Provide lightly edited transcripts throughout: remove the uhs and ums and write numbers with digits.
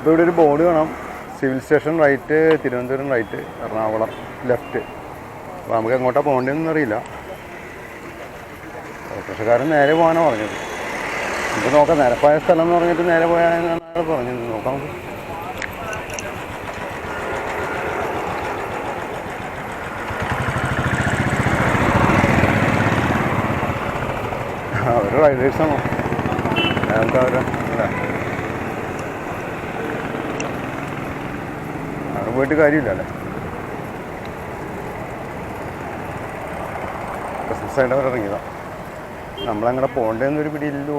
അപ്പോൾ ഇവിടെ ഒരു ബോർഡ് കാണാം, civil station right, Thiruvananthapuram right, Ernakulam left. അപ്പോൾ നമുക്ക് എങ്ങോട്ടാണ് പോകേണ്ടതെന്ന് അറിയില്ല. ഓട്ടോറിക്ഷക്കാരൻ നേരെ പോകാനാണ് പറഞ്ഞത്. നമുക്ക് നോക്കാം, നിരപ്പായ സ്ഥലം എന്ന് പറഞ്ഞിട്ട് നേരെ പോയാലാണ് പറഞ്ഞത്. നോക്കാം നമുക്ക്. അവർ റൈഡേഴ്സാണോ എന്താ അവരെ അല്ലേ? അവിടെ പോയിട്ട് കാര്യമില്ല അല്ലേ? ബിസിനസ് ആയിട്ട് അവർ ഇറങ്ങിയതാണ്. നമ്മളങ്ങനെ പോകേണ്ടതെന്നൊരു പിടിയില്ലല്ലോ.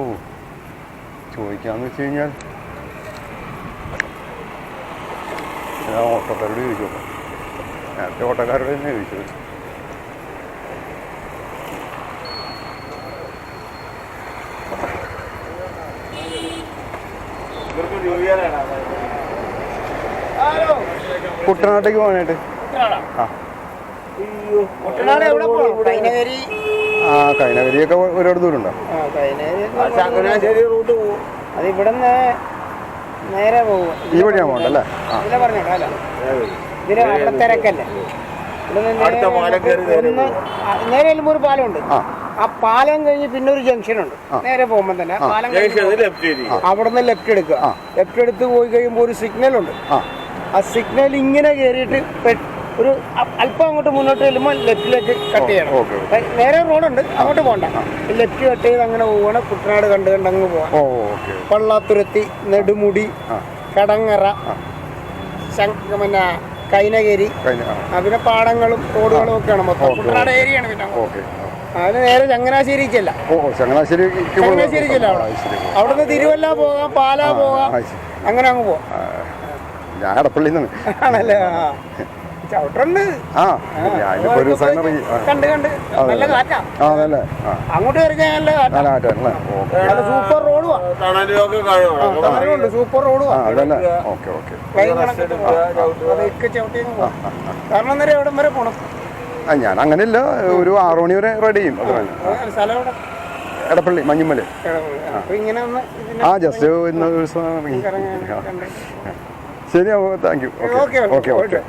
ചോദിക്കാമെന്ന് വെച്ച് കഴിഞ്ഞാൽ ഞാൻ ഓട്ടോക്കാരോട് ചോദിച്ചു നോക്കാം. നേരത്തെ ഓട്ടോക്കാരോട് തന്നെ ചോദിച്ചത്. കുട്ടനാട്ടേക്ക് പോകാനായിട്ട്. ആ കൈനകരിയൊക്കെ ഒരുപാട് ദൂരം ഉണ്ടോ? ചങ്ങനാശ്ശേരി റൂട്ട് പോകും. അത് ഇവിടെ നിന്ന് നേരെ പോകും. ഈ വഴിയാ പോകണ്ടല്ലേ? പറഞ്ഞോളൂ. ഇതിന് അവിടെ തിരക്കല്ലേ. നേരെ ചെല്ലുമ്പോൾ ഒരു പാലമുണ്ട്. ആ പാലം കഴിഞ്ഞ് പിന്നെ ഒരു ജംഗ്ഷൻ ഉണ്ട്. നേരെ പോകുമ്പോൾ തന്നെ പാലം അവിടെ നിന്ന് ലെഫ്റ്റ് എടുക്കുക. ലെഫ്റ്റ് എടുത്ത് പോയി കഴിയുമ്പോൾ ഒരു സിഗ്നൽ ഉണ്ട്. ആ സിഗ്നൽ ഇങ്ങനെ കയറിയിട്ട് ഒരു അല്പം അങ്ങോട്ട് മുന്നോട്ട് ചെല്ലുമ്പോൾ ലെഫ്റ്റിലേക്ക് കട്ട് ചെയ്യണം. നേരെ റോഡുണ്ട്, അങ്ങോട്ട് പോകണ്ട. ലെഫ്റ്റ് കട്ട് ചെയ്ത് അങ്ങനെ പോവാണ്. കുട്ടനാട് കണ്ട് കണ്ട് അങ്ങ് പോവാം. പള്ളാത്തുരുത്തി, നെടുമുടി, കടങ്ങറ, പിന്നെ കൈനകരി, പിന്നെ പാടങ്ങളും തോടുകളും ഒക്കെയാണ് മൊത്തം. കുട്ടനാട് ഏരിയയാണ്. പിന്നെ അതിന് നേരെ ചങ്ങനാശ്ശേരിക്കല്ല, ചങ്ങനാശ്ശേരിക്കല്ല. അവിടുന്ന് തിരുവല്ല പോകാം, പാലാ പോകാം, അങ്ങനെ അങ്ങ് പോവാം. ഞാൻ എടപ്പള്ളിയിൽ നിന്ന് ആണല്ലേ? ചവിട്ടുണ്ട്. കണ്ട് കണ്ട് നല്ല കാറ്റാ. അങ്ങോട്ട് കയറിക്കാൻ നല്ല കാറ്റാ. സൂപ്പർ റോഡുണ്ട്, സൂപ്പർ റോഡുവാ. അതൊക്കെ ചവിട്ടിയങ്ങ് പോവാം. കാരണം നേരം എവിടം വരെ പോണം? ഞാൻ അങ്ങനെയല്ല, ഒരു 6 മണി വരെ റെഡി ചെയ്യും. സ്ഥലം എവിടെ? എടപ്പള്ളി മഞ്ഞുമല്. ഇങ്ങനെ ജസ്റ്റ് ഇന്ന് ദിവസം ശരി. Thank you. Okay okay okay.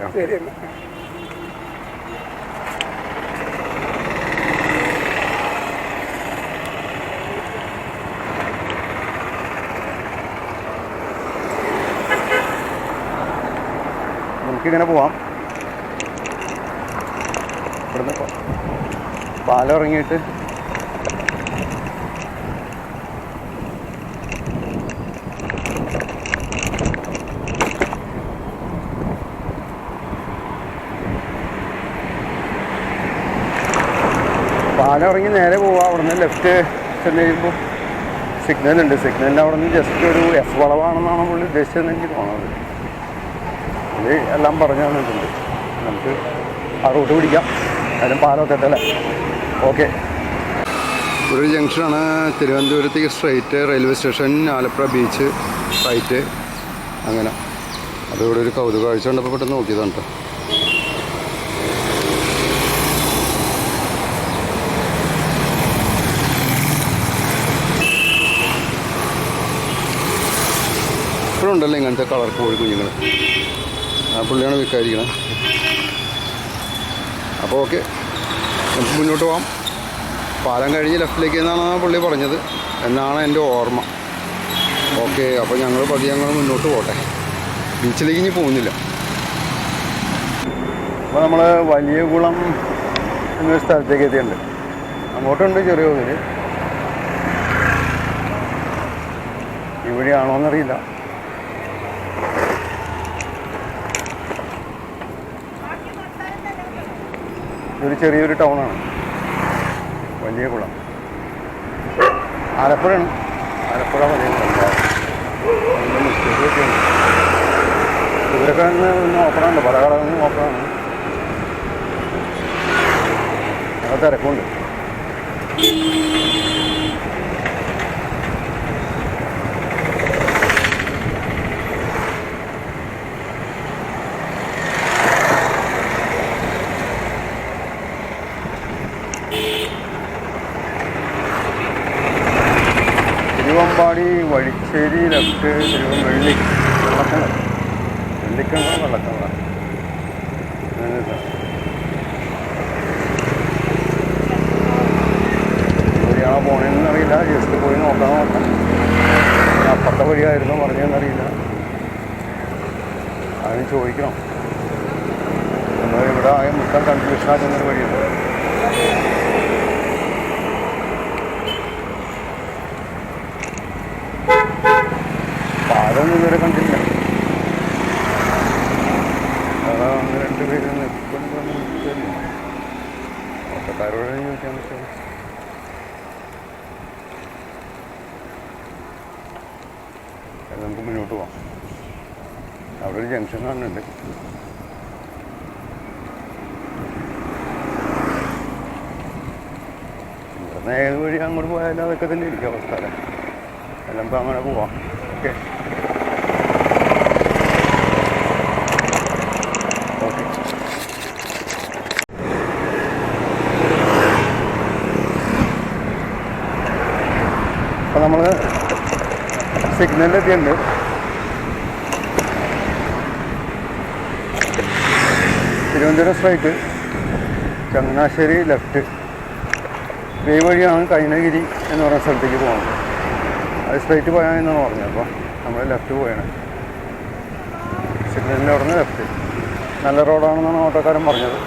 നമുക്കിങ്ങനെ പോവാം. ഇവിടുന്ന് പാലം ഇറങ്ങിയിട്ട് പാലം ഇറങ്ങി നേരെ പോവുക. അവിടെ നിന്ന് ലെഫ്റ്റ് ചെന്ന് കഴിയുമ്പോൾ സിഗ്നലുണ്ട്. സിഗ്നലിൻ്റെ അവിടെ നിന്ന് ജസ്റ്റ് ഒരു എഫ് വളവാണെന്നാണ് പുള്ളി ഉദ്ദേശിച്ചതെന്ന് എനിക്ക് തോന്നുന്നത്. ഇത് എല്ലാം പറഞ്ഞു തന്നിട്ടുണ്ട്. നമുക്ക് ആ റൂട്ട് പിടിക്കാം. അതിനും പാലമൊക്കെ അല്ലേ? ഓക്കെ. ഒരു ജംഗ്ഷനാണ്. തിരുവനന്തപുരത്തേക്ക് straight, railway station, Alappuzha beach right, അങ്ങനെ. അതിവിടെ ഒരു കൗതുക കാഴ്ച കണ്ടപ്പോൾ പെട്ടെന്ന് നോക്കിയതാണ് കേട്ടോ. ഇപ്പോഴുണ്ടല്ലോ ഇങ്ങനത്തെ കളർ കോഴി കുഞ്ഞുങ്ങൾ. ആ പുള്ളിയാണ് വിൽക്കാതിരിക്കണത്. അപ്പോൾ ഓക്കെ, നമുക്ക് മുന്നോട്ട് പോകാം. പാലം കഴിഞ്ഞ് ലെഫ്റ്റിലേക്ക് എന്നാണ് പുള്ളി പറഞ്ഞത് എന്നാണ് എൻ്റെ ഓർമ്മ. ഓക്കെ, അപ്പോൾ ഞങ്ങൾ മുന്നോട്ട് പോട്ടെ. ബീച്ചിലേക്ക് ഇനി പോകുന്നില്ല. അപ്പോൾ നമ്മൾ വലിയ കുളം എന്നൊരു സ്ഥലത്തേക്ക് എത്തിയിട്ടുണ്ട്. അങ്ങോട്ടുണ്ട് ചെറിയ തോതിൽ. ഇവിടെയാണോയെന്നറിയില്ല. ഇതൊരു ചെറിയൊരു ടൗണാണ് വലിയ കുളം. ആലപ്പുഴയാണ്. ആലപ്പുഴ വലിയ കുളം. ഇവരൊക്കെ ഒന്ന് ഓപ്പണുണ്ട്, പല കടകളിൽ ഓപ്പണാണ്. അത് തിരക്കുണ്ട്. തിരുവമ്പാടി വഴിച്ചേരി ലെഫ്റ്റ് വെള്ളിക്കണ്ട വെള്ളക്കണ്ട എവിടെയാണോ പോണേന്ന് അറിയില്ല. ജസ്റ്റ് പോയി നോക്കാം. അപ്പുറത്തെ വഴിയായിരുന്നു പറഞ്ഞതെന്നറിയില്ല. അതിന് ചോദിക്കണം. നമ്മൾ ഇവിടെ ആകെ മൊത്തം കൺഫ്യൂഷൻ ആക്കുന്നൊരു വഴിയുണ്ട്. പാലൊന്നും ഇതുവരെ കണ്ടില്ല. അതാ 1-2 പേര് നിൽക്കുന്നുണ്ട്. ഓട്ടക്കാരോട് ചോദിക്കാൻ പറ്റും. നമുക്ക് മുന്നോട്ട് പോവാം. അവിടെ ഒരു ജംഗ്ഷൻ കാണുന്നുണ്ട്. ഇവിടുന്ന് ഏത് വഴി അങ്ങോട്ട് പോയാലും അതൊക്കെ തന്നെ ഇരിക്കും അവസ്ഥ. എല്ലാം ഇപ്പോൾ അങ്ങനെ പോവാം. Okay okay. അപ്പോൾ നമ്മൾ സിഗ്നലിലെത്തിയുണ്ട്. തിരുവനന്തപുരം സ്ട്രൈറ്റ്, ചങ്ങനാശ്ശേരി ലെഫ്റ്റ്, ഈ വഴിയാണ് കൈനഗിരി എന്ന് പറയുന്ന സ്ഥലത്തേക്ക് പോകുന്നത്. അത് സ്ട്രൈറ്റ് പോയാൽ എന്നാണ് പറഞ്ഞത്. അപ്പോൾ നമ്മൾ ലെഫ്റ്റ് പോയാണ്. സിഗ്നലിൻ്റെ അവിടെ നിന്ന് ലെഫ്റ്റ്. നല്ല റോഡാണെന്നാണ് ഓട്ടോക്കാരൻ പറഞ്ഞത്.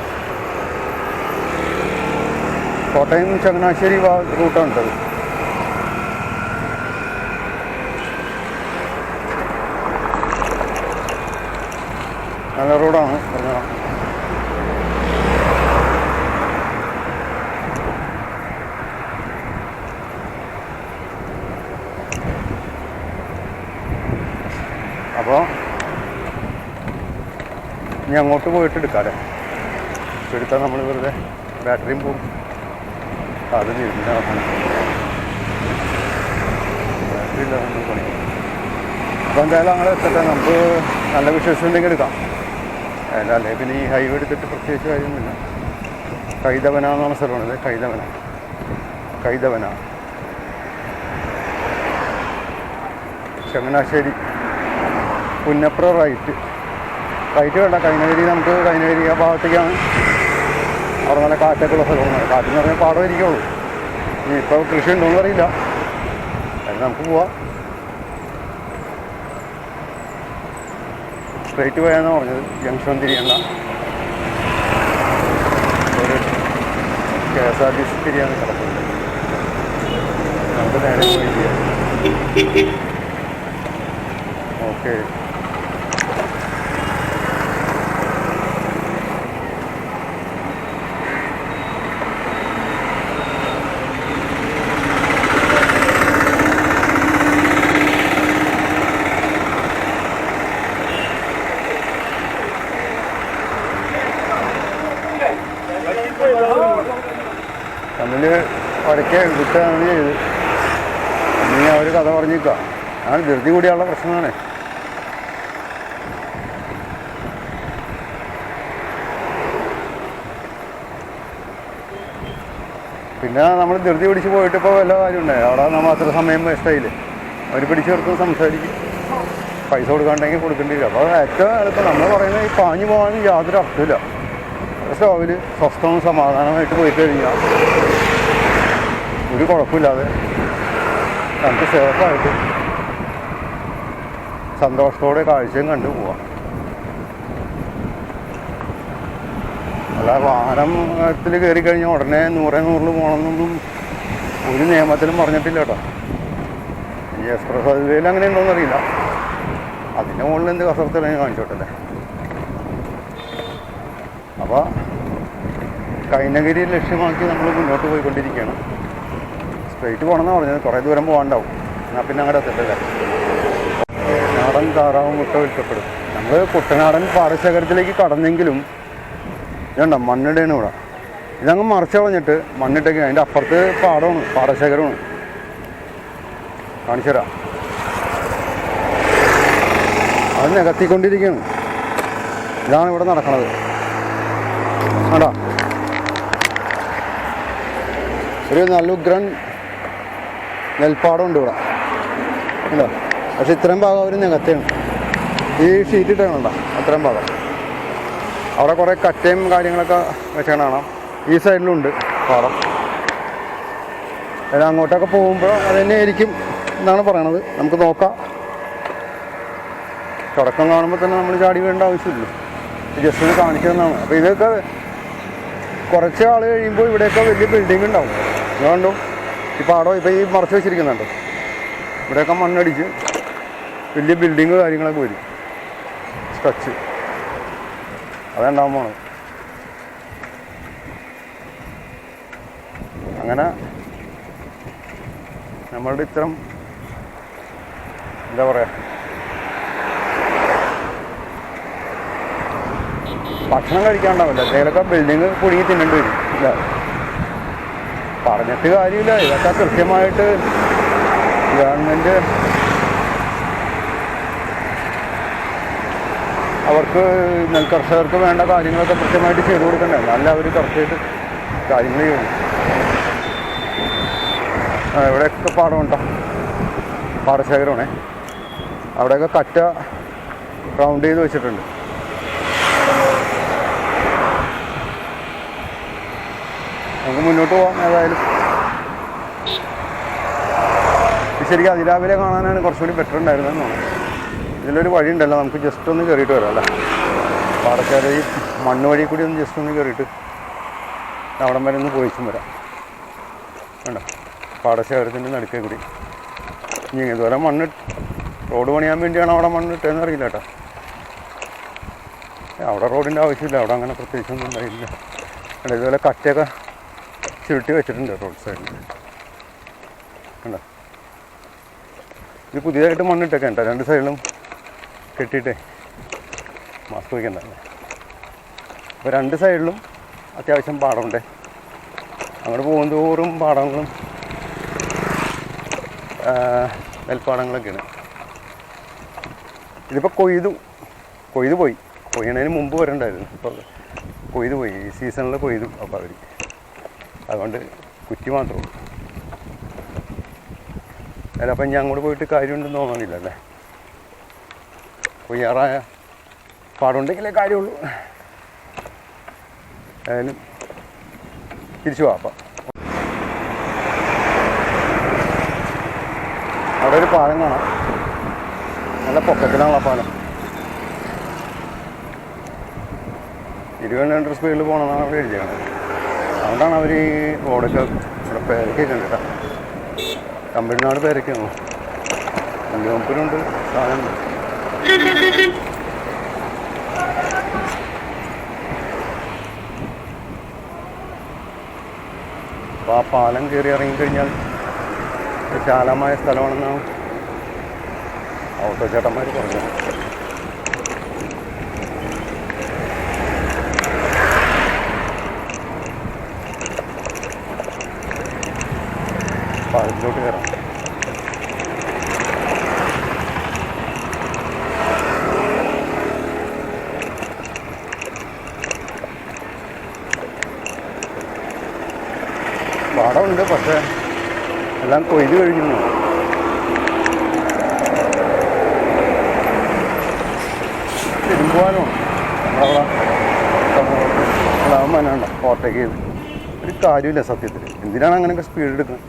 കോട്ടയം ചങ്ങനാശ്ശേരി റൂട്ടാണ് കേട്ടത്. നല്ല റോഡാണ് പറഞ്ഞത്. അപ്പോൾ ഇനി അങ്ങോട്ട് പോയിട്ട് എടുക്കാമല്ലേ? എടുത്താൽ നമ്മൾ വെറുതെ ബാറ്ററിയും പോകും. അത് ഇരുന്ന ബാറ്ററി ഇല്ല നമ്മൾ പണി. അപ്പോൾ എന്തായാലും അങ്ങനെ എത്തട്ടെ. നമുക്ക് നല്ല വിശ്വസിച്ചുണ്ടെങ്കിൽ എടുക്കാം. അല്ലേ പിന്നെ ഈ ഹൈവേ എടുത്തിട്ട് പ്രത്യേകിച്ച് കാര്യമൊന്നുമില്ല. കൈതവന എന്ന് പറഞ്ഞ സ്ഥലമാണിത്. കൈതവന ചങ്ങനാശ്ശേരി പുന്നപ്ര റൈറ്റ് വേണ്ട. കൈനഗിരി നമുക്ക് കൈനഗിരി ആ ഭാഗത്തേക്കാണ്. അവിടെ നല്ല കാറ്റൊക്കെ ഉള്ള സ്ഥലമാണ്. കാറ്റെന്ന് പറഞ്ഞാൽ പാടമായിരിക്കുള്ളൂ. ഇനി ഇപ്പോൾ കൃഷി ഉണ്ടോയെന്ന് അറിയില്ല. അതിന് നമുക്ക് പോവാം. സ്ട്രൈറ്റ് പോയാന്നാണ് പറഞ്ഞത്. ജംഗ്ഷൻ തിരിയണ്ട. ഒരു KSRTC തിരിയാൻ കിടക്കുന്നുണ്ട്. നമുക്ക് നേരെ പോയി ചെയ്യാം. ഓക്കെ. തമ്മിൽ ഒരക്കെ വിട്ടാണ് ചെയ്ത്. ഇനി അവർ കഥ പറഞ്ഞിരിക്കുക. ഞാൻ ധൃതി കൂടിയുള്ള പ്രശ്നമാണ്. പിന്നെ നമ്മൾ ധൃതി പിടിച്ച് പോയിട്ട് ഇപ്പോൾ വല്ല കാര്യമുണ്ടായി. അവിടെ നമ്മൾ അത്ര സമയം വേസ്റ്റായില്ലേ. അവർ പിടിച്ച് നിർത്തും, സംസാരിക്കും. പൈസ കൊടുക്കാണ്ടെങ്കിൽ കൊടുക്കേണ്ടി വരും. അപ്പോൾ ഏറ്റവും എളുപ്പം നമ്മൾ പറയുന്നത് ഈ പാഞ്ഞു പോകാനും യാതൊരു അർത്ഥമില്ല. സ്റ്റോവിൽ സ്വസ്ഥവും സമാധാനമായിട്ട് പോയി കഴിഞ്ഞാൽ ഒരു കുഴപ്പമില്ലാതെ നമുക്ക് സേഫായിട്ട് സന്തോഷത്തോടെ കാഴ്ചയും കണ്ടു പോവാം. അല്ല വാഹനത്തിൽ കയറി കഴിഞ്ഞാൽ ഉടനെ 100-100 പോകണമെന്നൊന്നും ഒരു നിയമത്തിലും പറഞ്ഞിട്ടില്ല കേട്ടോ. ഈ എക്സ്പ്രസ് ഹൈവേയിൽ അങ്ങനെ ഉണ്ടോയെന്ന് അറിയില്ല. അതിൻ്റെ മുകളിൽ എന്ത് കസർത്തല്ലെങ്കിൽ കാണിച്ചോട്ടല്ലേ. അപ്പോൾ കൈനഗിരി ലക്ഷ്യമാക്കി നമ്മൾ മുന്നോട്ട് പോയിക്കൊണ്ടിരിക്കുകയാണ്. സ്ട്രൈറ്റ് പോകണമെന്ന് പറഞ്ഞത്. കുറേ ദൂരം പോകാണ്ടാവും. എന്നാൽ പിന്നെ അങ്ങോട്ട് എത്തട്ടല്ലേ. നാടൻ താറാവും മുട്ട വിൽക്കപ്പെടും. നമ്മൾ കുട്ടനാടൻ പാടശേഖരത്തിലേക്ക് കടന്നെങ്കിലും ഇതുണ്ടോ മണ്ണിടയാണ് ഇവിടെ. ഇതങ്ങ് മറിച്ച് കളഞ്ഞിട്ട് മണ്ണിട്ടേക്ക് അതിൻ്റെ അപ്പുറത്ത് പാടമാണ്, പാടശേഖരമാണ്. കാണിച്ചു തരാം. അത് നികത്തിക്കൊണ്ടിരിക്കുകയാണ്. ഇതാണ് ഇവിടെ നടക്കുന്നത്. ആടാ ഒരു നല്ല ഉഗ്രൻ നെൽപ്പാടമുണ്ട് ഇവിടെ. ഇല്ല, പക്ഷെ ഇത്രയും ഭാഗം അവർ നികത്താണ് ഈ ഷീറ്റ് ഇട്ടാണ്. അത്രയും ഭാഗം അവിടെ കുറേ കറ്റയും കാര്യങ്ങളൊക്കെ വെച്ചാണ് കാണാം. ഈ സൈഡിലുണ്ട് പാടം. അത് അങ്ങോട്ടൊക്കെ പോകുമ്പോൾ അത് തന്നെയായിരിക്കും എന്നാണ് പറയണത്. നമുക്ക് നോക്കാം. തുടക്കം കാണുമ്പോൾ തന്നെ നമ്മൾ ചാടി വേണ്ട ആവശ്യമില്ല, ജസ്റ്റ് ഒന്ന് കാണിച്ചു തന്നാണ്. അപ്പോൾ ഇതൊക്കെ കുറച്ച് ആൾ കഴിയുമ്പോൾ ഇവിടെയൊക്കെ വലിയ ബിൽഡിംഗ് ഉണ്ടാവും. അതുകൊണ്ടോ ഈ പാടം ഇപ്പോൾ ഈ മറച്ച് വെച്ചിരിക്കുന്നുണ്ട്, ഇവിടെയൊക്കെ മണ്ണടിച്ച് വലിയ ബിൽഡിങ് കാര്യങ്ങളൊക്കെ വരും. സ്ട്രക്ചർ അതുണ്ടാകാൻ പോണത്. അങ്ങനെ നമ്മളുടെ ഇത്തരം എന്താ പറയുക ഭക്ഷണം കഴിക്കാണ്ടാവില്ല, എന്തെങ്കിലുമൊക്കെ ബിൽഡിങ് കുടുങ്ങി തിന്നേണ്ടി വരും. ഇല്ല, പറഞ്ഞിട്ട് കാര്യമില്ല. ഇതൊക്കെ കൃത്യമായിട്ട് ഗവൺമെൻറ് അവർക്ക് നെൽകർഷകർക്ക് വേണ്ട കാര്യങ്ങളൊക്കെ കൃത്യമായിട്ട് ചെയ്തു കൊടുക്കണ്ടേ, നല്ല അവർ കറക്റ്റായിട്ട് കാര്യങ്ങൾ ചെയ്യും. ഇവിടെയൊക്കെ പാടമുണ്ടോ, പാടശേഖരമാണേ. അവിടെയൊക്കെ കറ്റ റൗണ്ട് ചെയ്ത് വെച്ചിട്ടുണ്ട്. നമുക്ക് മുന്നോട്ട് പോകാം. ഏതായാലും ശരിക്കും അതിരാവിലെ കാണാനാണ് കുറച്ചുകൂടി ബെറ്റർ ഉണ്ടായിരുന്നതെന്ന് തോന്നുന്നു. ഇതിലൊരു വഴി ഉണ്ടല്ലോ, നമുക്ക് ജസ്റ്റ് ഒന്ന് കയറിയിട്ട് വരാം അല്ലേ. പാടശേഖര ഈ മണ്ണ് വഴി കൂടി ഒന്ന് ജസ്റ്റ് ഒന്ന് കയറിയിട്ട് അവിടം വരെ ഒന്ന് പോയിച്ചും വരാം. വേണ്ട, പാടശേഖരത്തിൻ്റെ നടുക്കേ കൂടി ഇനി ഇതുവരെ മണ്ണ് റോഡ് പണിയാൻ വേണ്ടിയാണ് അവിടെ മണ്ണിട്ടതെന്ന് അറിയില്ല കേട്ടോ. അവിടെ റോഡിൻ്റെ ആവശ്യമില്ല, അവിടെ അങ്ങനെ പ്രത്യേകിച്ചൊന്നും ഉണ്ടായില്ല. ഇതുപോലെ കറ്റയൊക്കെ ചുരുട്ടി വെച്ചിട്ടുണ്ട് റോഡ് സൈഡിൽ. കണ്ടോ, ഇത് പുതിയതായിട്ട് മണ്ണിട്ടൊക്കെ ഉണ്ടോ, രണ്ട് സൈഡിലും കെട്ടിയിട്ടേ മാസ്ക് വയ്ക്കണ്ടല്ലേ. അപ്പോൾ രണ്ട് സൈഡിലും അത്യാവശ്യം പാടമുണ്ട്. അങ്ങോട്ട് പോകുന്തോറും പാടങ്ങളും നെൽപ്പാടങ്ങളൊക്കെയാണ്. ഇതിപ്പോൾ കൊയ്തു പോയി, കൊയ്യണതിന് മുമ്പ് വരണ്ടായിരുന്നു. ഇപ്പോൾ കൊയ്തു പോയി, ഈ സീസണിൽ കൊയ്തു. അപ്പോൾ അവർ അതുകൊണ്ട് കുറ്റി മാത്രമേ ഉള്ളൂ. അല്ല, അപ്പം ഞാൻ അങ്ങോട്ട് പോയിട്ട് കാര്യമുണ്ടെന്ന് തോന്നണില്ല അല്ലേ. കൊയ്യാറായ പാടുണ്ടെങ്കിലേ കാര്യമുള്ളൂ. ഏതായാലും തിരിച്ചു പോവാം. അപ്പം അവിടെ ഒരു പാലം കാണാം, നല്ല പൊക്കത്തിലാണല്ലോ പാലം. 20 കിലോമീറ്റർ സ്പീഡിൽ പോകണമെന്നാണ് അവിടെ എഴുതിയാണ്. അതുകൊണ്ടാണ് അവർ ഈ റോഡൊക്കെ ഇവിടെ പേരക്കൊക്കെ ഉണ്ട് കേട്ടോ. തമിഴ്നാട് പേരക്കാണോ, കല്ലുവമ്പൂരുണ്ട് സാധനം. അപ്പോൾ ആ പാലം കയറി ഇറങ്ങിക്കഴിഞ്ഞാൽ വിശാലമായ സ്ഥലമാണെന്നാണ് ഓട്ടോ ചേട്ടന്മാർ പറഞ്ഞത്. പാലത്തിലോട്ട് കയറാം. പാടമുണ്ട്, പക്ഷേ എല്ലാം കൊയ്ത് കഴിഞ്ഞിരുന്നു. തിരുമ്പുവാനുമാണ് നമ്മളവിടെ മനാണ്ട ഓവർടേക്ക് ചെയ്ത്. ഒരു കാര്യമില്ല സത്യത്തിൽ. എന്തിനാണ് അങ്ങനെയൊക്കെ സ്പീഡ് എടുക്കുന്നത്?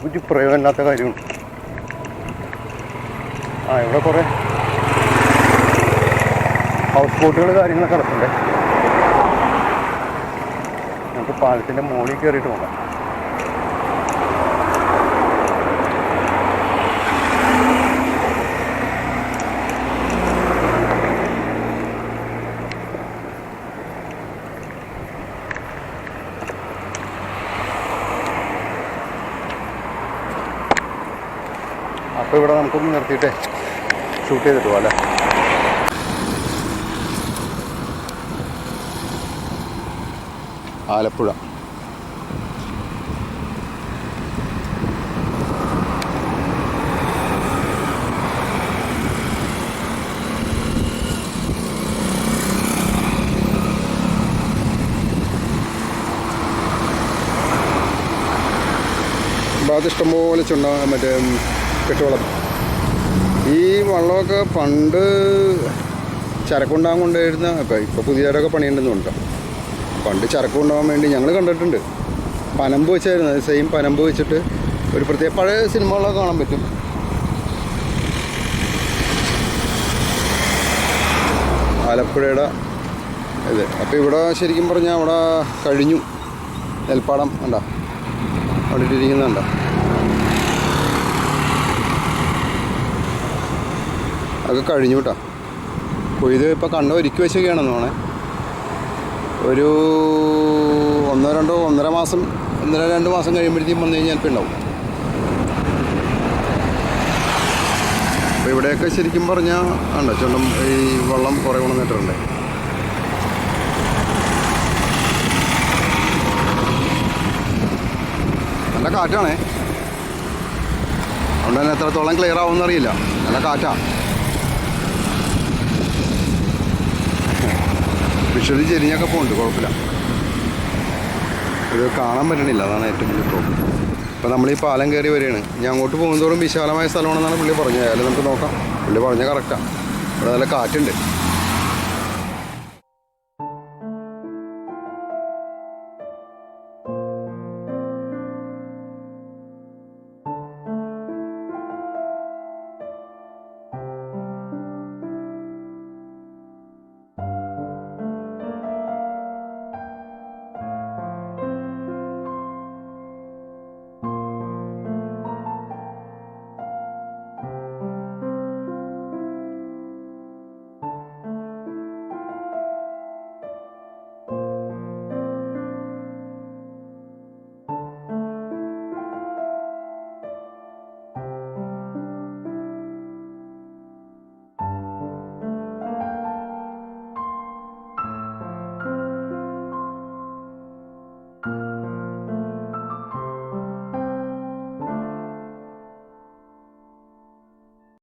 ഒരു പ്രയോജനമില്ലാത്ത കാര്യമുണ്ട്. ഇവിടെ കുറേ ഹൗസ് ബോട്ടുകൾ കാര്യങ്ങളൊക്കെ കിടപ്പുണ്ട്. നമുക്ക് പാലത്തിൻ്റെ മുകളിൽ കയറിയിട്ട് പോകാം. അപ്പോൾ ഇവിടെ നമുക്കൊന്ന് നിർത്തിയിട്ടേ ഷൂട്ട് ചെയ്തിട്ട് പോകാം അല്ലേ. ആലപ്പുഴ ഭാഗത്ത് ഇഷ്ടംപോലെ മറ്റേ കെട്ടുവളം ഈ വള്ളമൊക്കെ പണ്ട് ചരക്കുണ്ടാകാൻ കൊണ്ടുവരുന്ന ഇപ്പോൾ പുതിയവരൊക്കെ പണിയുണ്ടെന്നുണ്ട്. പണ്ട് ചരക്ക് കൊണ്ടുപോകാൻ വേണ്ടി ഞങ്ങൾ കണ്ടിട്ടുണ്ട്. പനമ്പ് വെച്ചായിരുന്നു, സെയിം പനമ്പ് വെച്ചിട്ട് ഒരു പ്രത്യേക പഴയ സിനിമകളൊക്കെ കാണാൻ പറ്റും. ആലപ്പുഴയുടെ ഇത്. അപ്പോൾ ഇവിടെ ശരിക്കും പറഞ്ഞാൽ അവിടെ കഴിഞ്ഞു. നെൽപ്പാടം കണ്ടോ, അവിടെ ഇരിക്കുന്നുണ്ടോ? അതൊക്കെ കഴിഞ്ഞു കേട്ടോ. കൊയ്ത് ഇപ്പോൾ കണ്ട ഒരുക്കി വെച്ചൊക്കെയാണെന്ന് തോന്നണേ. ഒരു 1-2 മാസം 1-2 മാസം കഴിയുമ്പോഴത്തേക്കും വന്നു കഴിഞ്ഞാൽ ഇപ്പോൾ ഉണ്ടാവും. അപ്പോൾ ഇവിടെയൊക്കെ ശരിക്കും പറഞ്ഞാൽ ഉണ്ടോ ചുണ്ടം ഈ വെള്ളം കുറേ കൊണ്ടുവന്നിട്ടുണ്ട്. നല്ല കാറ്റാണേ. അതുകൊണ്ട് തന്നെ എത്രത്തോളം ക്ലിയർ ആവുമെന്ന് അറിയില്ല. നല്ല കാറ്റാണ്. വിഷ്വലി ചെരിഞ്ഞൊക്കെ പോകുന്നുണ്ട്, കുഴപ്പമില്ല. ഇത് കാണാൻ പറ്റണില്ല, അതാണ് ഏറ്റവും വലിയ പ്രോബ്ലം. ഇപ്പോൾ നമ്മൾ ഈ പാലം കയറി വരികയാണ്. ഞാൻ അങ്ങോട്ട് പോകുന്നതോറും വിശാലമായ സ്ഥലമാണെന്നാണ് പുള്ളി പറഞ്ഞത്. അയാലും നമുക്ക് നോക്കാം. പുള്ളി പറഞ്ഞാൽ കറക്റ്റാണ്. ഇവിടെ നല്ല കാറ്റുണ്ട്.